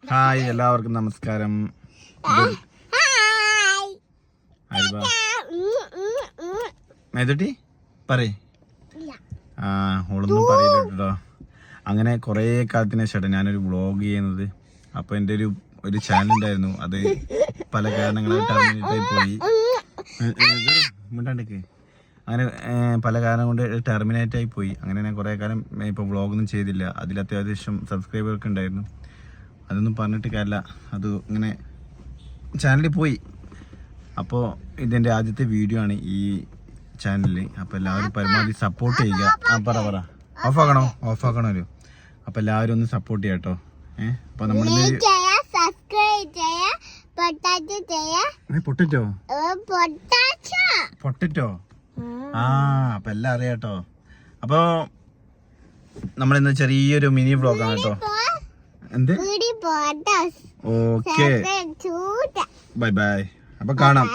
Hi എല്ലാവർക്കും നമസ്കാരം. മേതുട്ടി പറയേ. ഓളൊന്നും പറയില്ല കേട്ടോ. അങ്ങനെ കുറേ കാലത്തിന് ശേഷം ഞാനൊരു വ്ളോഗ് ചെയ്യുന്നത്. അപ്പോൾ എൻ്റെ ഒരു ചാനൽ ഉണ്ടായിരുന്നു, അത് പല കാരണങ്ങളാൽ ടെർമിനേറ്റായി പോയി. മിണ്ടാണ്ടേക്ക്. അങ്ങനെ പല കാലം കൊണ്ട് ടെർമിനേറ്റായി പോയി. അങ്ങനെ ഞാൻ കുറേ കാലം ഇപ്പോൾ വ്ളോഗൊന്നും ചെയ്തില്ല. അതിൽ അത്യാവശ്യം സബ്സ്ക്രൈബർക്ക് ഉണ്ടായിരുന്നു. അതൊന്നും പറഞ്ഞിട്ട് കാര്യമില്ല, അത് ഇങ്ങനെ ചാനലിൽ പോയി. അപ്പോൾ ഇതെൻ്റെ ആദ്യത്തെ വീഡിയോ ആണ് ഈ ചാനലിൽ. അപ്പോൾ എല്ലാവരും പരമാവധി സപ്പോർട്ട് ചെയ്യുക. പറ ഓഫാക്കണമല്ലോ. അപ്പോൾ എല്ലാവരും ഒന്ന് സപ്പോർട്ട് ചെയ്യാം കേട്ടോ. അപ്പോൾ നമ്മൾ പൊട്ടറ്റോ അപ്പോൾ എല്ലാം അറിയാം കേട്ടോ. അപ്പോൾ നമ്മളിന്ന് ചെറിയൊരു മിനി വ്ളോഗാണ് കേട്ടോ. എന്ത്? Okay, bye bye. അപ്പൊ കാണാം.